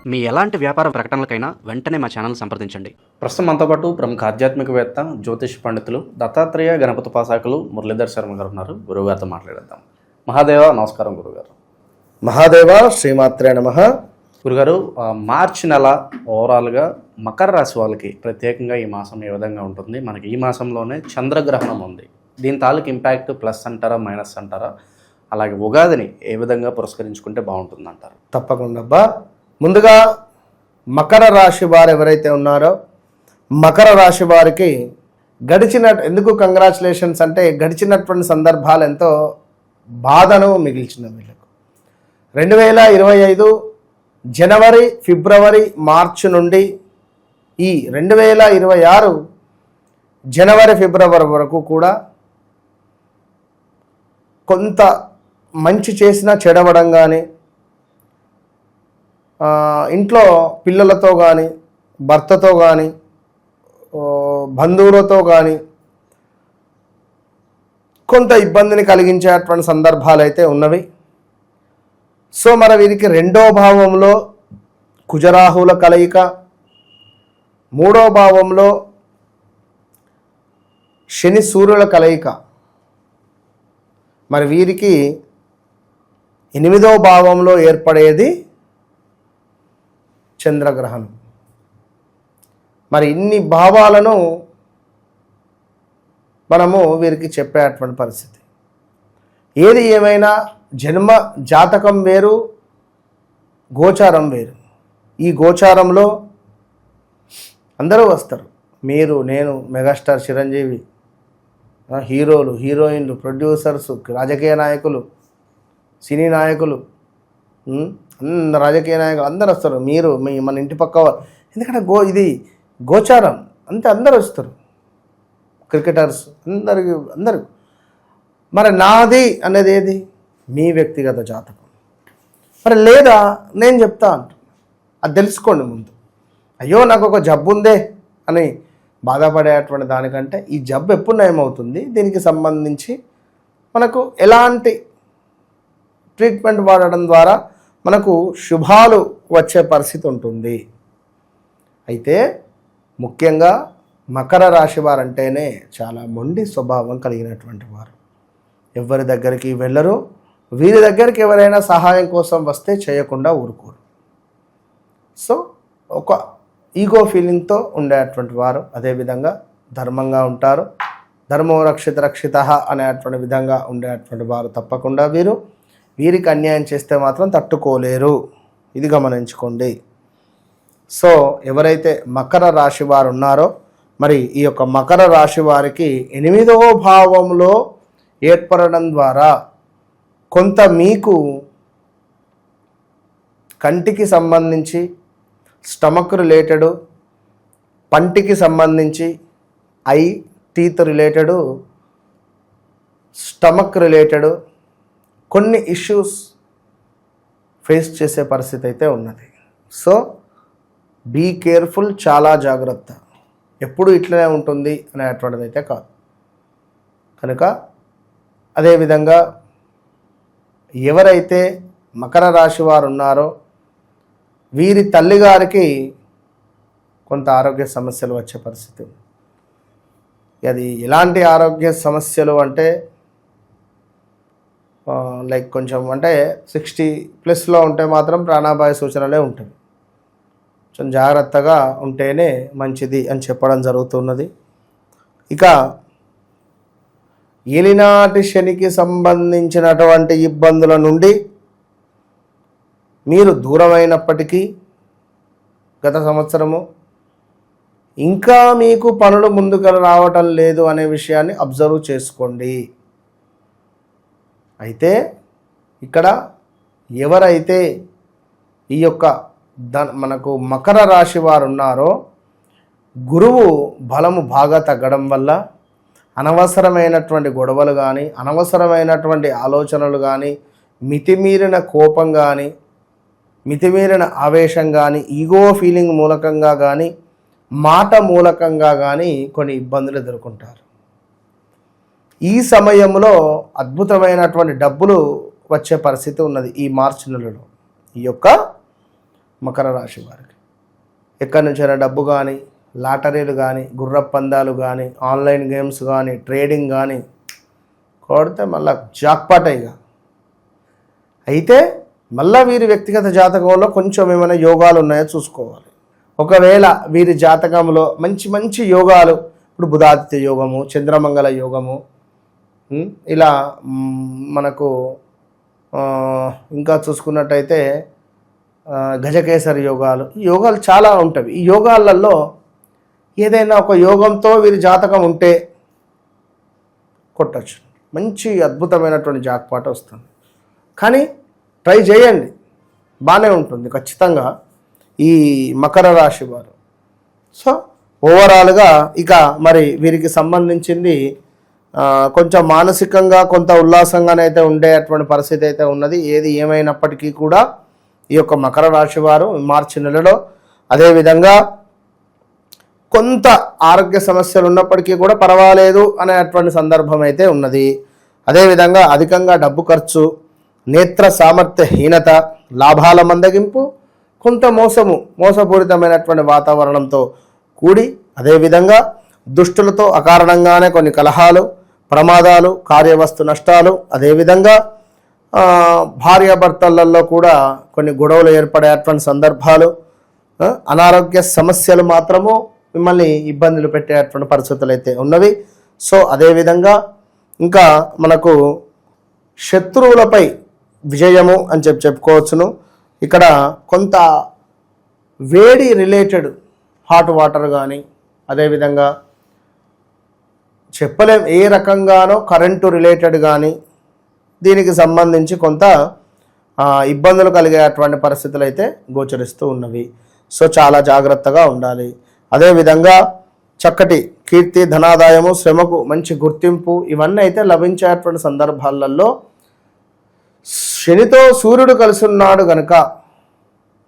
మీ ఎలాంటి వ్యాపార ప్రకటనలకైనా వెంటనే మా ఛానల్ సంప్రదించండి. ప్రస్తుతం మనతో పాటు ప్రముఖ ఆధ్యాత్మికవేత్త, జ్యోతిష్ పండితులు దత్తాత్రేయ గణపతి ఉపాసకులు మురళీధర్ శర్మ గారు ఉన్నారు. గురువుగారితో మాట్లాడేద్దాం. మహాదేవ నమస్కారం గురుగారు. మహాదేవ శ్రీమాత్రే నమః. గురుగారు, మార్చి నెల ఓవరాల్గా మకర రాశి వాళ్ళకి ప్రత్యేకంగా ఈ మాసం ఏ విధంగా ఉంటుంది? మనకి ఈ మాసంలోనే చంద్రగ్రహణం ఉంది. దీని తాలూకు ఇంపాక్ట్ ప్లస్ అంటారా, మైనస్ అంటారా? అలాగే ఉగాదిని ఏ విధంగా పురస్కరించుకుంటే బాగుంటుంది అంటారు? తప్పకుండా అబ్బా. ముందుగా మకర రాశి వారు ఎవరైతే ఉన్నారో మకర రాశి వారికి ఎందుకు కంగ్రాచులేషన్స్ అంటే గడిచినటువంటి సందర్భాలు ఎంతో బాధను మిగిల్చిన వీళ్ళకు 2025 జనవరి, ఫిబ్రవరి, మార్చి నుండి ఈ 2026 జనవరి, ఫిబ్రవరి వరకు కూడా కొంత మంచి చేసినా చెడవడం కానీ, ఇంట్లో పిల్లలతో కానీ, భర్తతో కానీ, బంధువులతో కానీ కొంత ఇబ్బందిని కలిగించేటువంటి సందర్భాలు అయితే ఉన్నవి. సో మన వీరికి 2వ భావంలో కుజరాహుల కలయిక, 3వ భావంలో శని సూర్యుల కలయిక, మరి వీరికి 8వ భావంలో ఏర్పడేది చంద్రగ్రహణం. మరి ఇన్ని భావాలను మనము వీరికి చెప్పేటువంటి పరిస్థితి. ఏది ఏమైనా జన్మ జాతకం వేరు, గోచారం వేరు. ఈ గోచారంలో అందరూ వస్తారు. మీరు, నేను, మెగాస్టార్ చిరంజీవి, హీరోలు, హీరోయిన్లు, ప్రొడ్యూసర్స్, రాజకీయ నాయకులు, సినీ నాయకులు, రాజకీయ నాయకులు అందరూ వస్తారు. మీరు మన ఇంటి పక్క, ఎందుకంటే ఇది గోచారం అంతే, అందరూ వస్తారు. క్రికెటర్స్ అందరూ. మరి నాది అనేది ఏది? మీ వ్యక్తిగత జాతకం. మరి లేదా నేను చెప్తా అంటున్నా, అది తెలుసుకోండి ముందు. అయ్యో నాకు ఒక జబ్బు ఉందే అని బాధపడేటువంటి దానికంటే ఈ జబ్బు ఎప్పుడు నయమవుతుంది, దీనికి సంబంధించి మనకు ఎలాంటి ట్రీట్మెంట్ వాడడం ద్వారా మనకు శుభాలు వచ్చే పరిస్థితి ఉంటుంది. అయితే ముఖ్యంగా మకర రాశి వారంటేనే చాలా మొండి స్వభావం కలిగినటువంటి వారు. ఎవరి దగ్గరికి వెళ్ళరు. వీరి దగ్గరికి ఎవరైనా సహాయం కోసం వస్తే చేయకుండా ఊరుకోరు. సో ఒక ఈగో ఫీలింగ్తో ఉండేటువంటి వారు. అదేవిధంగా ధర్మంగా ఉంటారు. ధర్మో రక్షిత రక్షిత అనేటువంటి విధంగా ఉండేటువంటి వారు. తప్పకుండా వీరికి అన్యాయం చేస్తే మాత్రం తట్టుకోలేరు. ఇది గమనించుకోండి. సో ఎవరైతే మకర రాశి వారు ఉన్నారో మరి ఈ యొక్క మకర రాశి వారికి 8వ భావంలో ఏర్పడడం ద్వారా కొంత మీకు కంటికి సంబంధించి, స్టమక్ రిలేటెడ్, పంటికి సంబంధించి, టీత్ రిలేటెడ్, స్టమక్ రిలేటెడ్ కొన్ని ఇష్యూస్ ఫేస్ చేసే పరిస్థితి అయితే ఉన్నది. సో బీ కేర్ఫుల్, చాలా జాగ్రత్త. ఎప్పుడు ఇట్లనే ఉంటుంది అనేటువంటిది అయితే కాదు. కనుక అదేవిధంగా ఎవరైతే మకర రాశి వారు ఉన్నారో వీరి తల్లిగారికి కొంత ఆరోగ్య సమస్యలు వచ్చే పరిస్థితి. అది ఎలాంటి ఆరోగ్య సమస్యలు అంటే లైక్ కొంచెం అంటే 60+ ఉంటే మాత్రం ప్రాణాపాయ సూచనలే ఉంటాయి. కొంచెం జాగ్రత్తగా ఉంటేనే మంచిది అని చెప్పడం జరుగుతున్నది. ఇక ఏలినాటి శనికి సంబంధించినటువంటి ఇబ్బందుల నుండి మీరు దూరమైనప్పటికీ గత సంవత్సరము ఇంకా మీకు పనులు ముందుకు రావటం లేదు అనే విషయాన్ని అబ్జర్వ్ చేసుకోండి. అయితే ఇక్కడ ఎవరైతే ఈ యొక్క మనకు మకర రాశి వారు ఉన్నారో గురువు బలము బాగా తగ్గడం వల్ల అనవసరమైనటువంటి గొడవలు కానీ, అనవసరమైనటువంటి ఆలోచనలు కానీ, మితిమీరిన కోపం కానీ, మితిమీరిన ఆవేశం కానీ, ఈగో ఫీలింగ్ మూలకంగా కానీ, మాట మూలకంగా కానీ కొన్ని ఇబ్బందులు ఎదుర్కొంటారు. ఈ సమయంలో అద్భుతమైనటువంటి డబ్బులు వచ్చే పరిస్థితి ఉన్నది. ఈ మార్చి నెలలో, ఈ యొక్క మకర రాశి వారికి ఎక్కడి నుంచైనా డబ్బు కానీ, లాటరీలు కానీ, గుర్రపు పందాలు కానీ, ఆన్లైన్ గేమ్స్ కానీ, ట్రేడింగ్ కానీ కొడితే మళ్ళీ జాక్పాట్ ఇక. అయితే మళ్ళీ వీరి వ్యక్తిగత జాతకంలో కొంచెం ఏమైనా యోగాలు ఉన్నాయో చూసుకోవాలి. ఒకవేళ వీరి జాతకంలో మంచి మంచి యోగాలు, ఇప్పుడు బుధాదిత్య యోగము, చంద్రమంగళ యోగము, ఇలా మనకు ఇంకా చూసుకున్నట్టయితే గజకేసరి యోగాలు, ఈ యోగాలు చాలా ఉంటాయి. ఈ యోగాలలో ఏదైనా ఒక యోగంతో వీరి జాతకం ఉంటే కొట్టచ్చు, మంచి అద్భుతమైనటువంటి జాక్పాట్ వస్తుంది. కానీ ట్రై చేయండి, బాగానే ఉంటుంది ఖచ్చితంగా ఈ మకర రాశి వారు. సో ఓవరాల్గా ఇక మరి వీరికి సంబంధించింది కొంచెం మానసికంగా కొంత ఉల్లాసంగానైతే ఉండేటువంటి పరిస్థితి అయితే ఉన్నది. ఏది ఏమైనప్పటికీ కూడా ఈ యొక్క మకర రాశి వారు మార్చి నెలలో, అదేవిధంగా కొంత ఆరోగ్య సమస్యలు ఉన్నప్పటికీ కూడా పర్వాలేదు అనేటువంటి సందర్భం అయితే ఉన్నది. అదేవిధంగా అధికంగా డబ్బు ఖర్చు, నేత్ర సామర్థ్యహీనత, లాభాల మందగింపు, కొంత మోసపూరితమైనటువంటి వాతావరణంతో కూడి, అదేవిధంగా దుష్టులతో అకారణంగానే కొన్ని కలహాలు, ప్రమాదాలు, కార్యవస్తు నష్టాలు, అదేవిధంగా భార్యాభర్తలలో కూడా కొన్ని గొడవలు ఏర్పడేటువంటి సందర్భాలు, అనారోగ్య సమస్యలు మాత్రము మిమ్మల్ని ఇబ్బందులు పెట్టేటువంటి పరిస్థితులు అయితే ఉన్నవి. సో అదేవిధంగా ఇంకా మనకు శత్రువులపై విజయము అని చెప్పుకోవచ్చును. ఇక్కడ కొంత వేడి రిలేటెడ్ హాట్ వాటర్ కానీ, అదేవిధంగా చెప్పలేం ఏ రకంగానో కరెంటు రిలేటెడ్ కానీ దీనికి సంబంధించి కొంత ఇబ్బందులు కలిగేటువంటి పరిస్థితులు అయితే గోచరిస్తూ ఉన్నవి. సో చాలా జాగ్రత్తగా ఉండాలి. అదేవిధంగా చక్కటి కీర్తి, ధనాదాయము, శ్రమకు మంచి గుర్తింపు ఇవన్నీ అయితే లభించేటువంటి సందర్భాలలో శనితో సూర్యుడు కలిసి ఉన్నాడు కనుక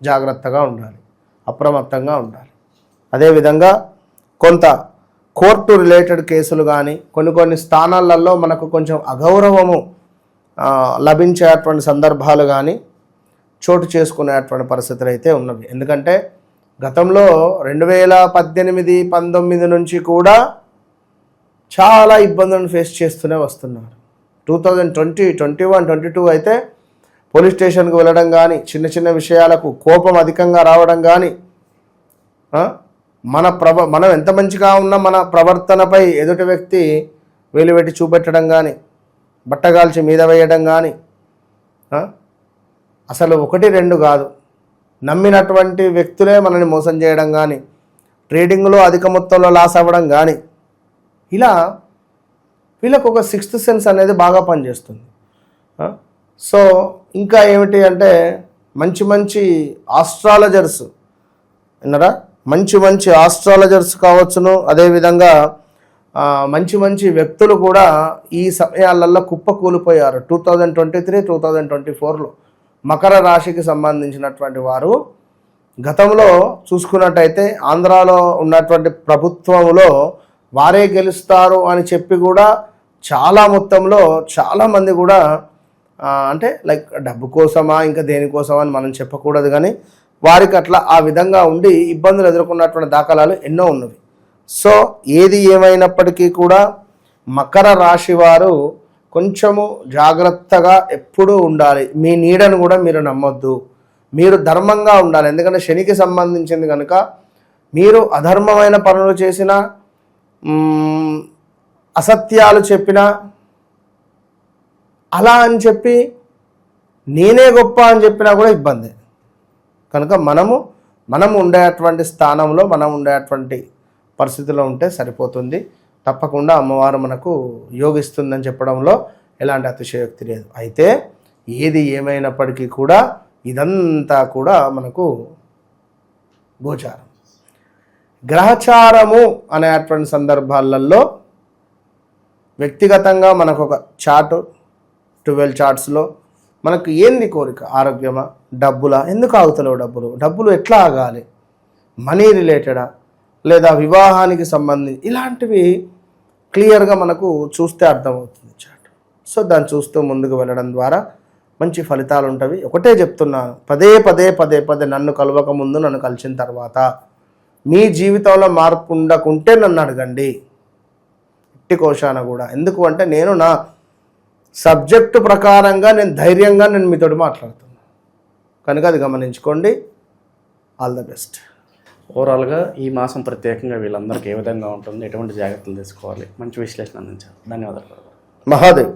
జాగ్రత్తగా ఉండాలి, అప్రమత్తంగా ఉండాలి. అదేవిధంగా కొంత కోర్టు రిలేటెడ్ కేసులు కానీ, కొన్ని స్థానాలలో మనకు కొంచెం అగౌరవము లభించేటువంటి సందర్భాలు కానీ చోటు చేసుకునేటువంటి పరిస్థితులు అయితే ఉన్నవి. ఎందుకంటే గతంలో 2018-19 నుంచి కూడా చాలా ఇబ్బందులను ఫేస్ చేస్తూనే వస్తున్నారు. 2020, 21, 22 అయితే పోలీస్ స్టేషన్కి వెళ్ళడం కానీ, చిన్న చిన్న విషయాలకు కోపం అధికంగా రావడం కానీ, మనం ఎంత మంచిగా ఉన్నా మన ప్రవర్తనపై ఎదుటి వ్యక్తి వేలుపెట్టి చూపెట్టడం కానీ, బట్టగాల్చి మీద వేయడం కానీ, అసలు 1-2 కాదు, నమ్మినటువంటి వ్యక్తులే మనల్ని మోసం చేయడం కానీ, ట్రేడింగ్లో అధిక మొత్తంలో లాస్ అవ్వడం కానీ, ఇలా వీళ్ళకు ఒక సిక్స్త్ సెన్స్ అనేది బాగా పనిచేస్తుంది. సో ఇంకా ఏమిటి అంటే మంచి ఆస్ట్రాలజర్స్ విన్నారా, మంచి ఆస్ట్రాలజర్స్ కావచ్చును, అదేవిధంగా మంచి వ్యక్తులు కూడా ఈ సమయాలలో కుప్పకూలిపోయారు. 2023, 2024లో మకర రాశికి సంబంధించినటువంటి వారు గతంలో చూసుకున్నట్టయితే ఆంధ్రాలో ఉన్నటువంటి ప్రభుత్వంలో వారే గెలుస్తారు అని చెప్పి కూడా చాలా మొత్తంలో చాలామంది కూడా అంటే లైక్ డబ్బు కోసమా ఇంకా దేనికోసమా అని మనం చెప్పకూడదు, కానీ వారికి అట్లా ఆ విధంగా ఉండి ఇబ్బందులు ఎదుర్కొన్నటువంటి దాఖలాలు ఎన్నో ఉన్నవి. సో ఏది ఏమైనప్పటికీ కూడా మకర రాశి వారు కొంచెము జాగ్రత్తగా ఎప్పుడూ ఉండాలి. మీ నీడను కూడా మీరు నమ్మొద్దు, మీరు ధర్మంగా ఉండాలి. ఎందుకంటే శనికి సంబంధించింది కనుక మీరు అధర్మమైన పనులు చేసినా, అసత్యాలు చెప్పినా, అలా అని చెప్పి నేనే గొప్ప అని చెప్పినా కూడా ఇబ్బంది. కనుక మనము ఉండేటువంటి స్థానంలో మనం ఉండేటువంటి పరిస్థితిలో ఉంటే సరిపోతుంది. తప్పకుండా అమ్మవారు మనకు యోగిస్తుందని చెప్పడంలో ఎలాంటి అతిశయోక్తి లేదు. అయితే ఏది ఏమైనప్పటికీ కూడా ఇదంతా కూడా మనకు గోచారం. గ్రహచారము అనేటువంటి సందర్భాలలో వ్యక్తిగతంగా మనకు ఒక చార్టు 12 చార్ట్స్లో మనకు ఏంది కోరిక, ఆరోగ్యమా, డబ్బులా, ఎందుకు ఆగుతలేవు డబ్బులు ఎట్లా ఆగాలి, మనీ రిలేటెడా, లేదా వివాహానికి సంబంధించి, ఇలాంటివి క్లియర్గా మనకు చూస్తే అర్థమవుతుంది చార్ట్. సో దాన్ని చూస్తూ ముందుకు వెళ్ళడం ద్వారా మంచి ఫలితాలు ఉంటవి. ఒకటే చెప్తున్నాను, పదే పదే పదే పదే నన్ను కలవక ముందు, నన్ను కలిసిన తర్వాత మీ జీవితంలో మార్పు ఉండకుంటే నన్ను అడగండి, ఇట్టి కోశాన కూడా. ఎందుకు అంటే నేను నా సబ్జెక్టు ప్రకారంగా నేను ధైర్యంగా నేను మీతోటి మాట్లాడుతున్నాను కనుక అది గమనించుకోండి. All the best. ఓవరాల్గా ఈ మాసం ప్రత్యేకంగా వీళ్ళందరికీ ఏ విధంగా ఉంటుంది, ఎటువంటి జాగ్రత్తలు తీసుకోవాలి, మంచి విశ్లేషణ అందించారు. ధన్యవాదాలు. మహాదేవ్.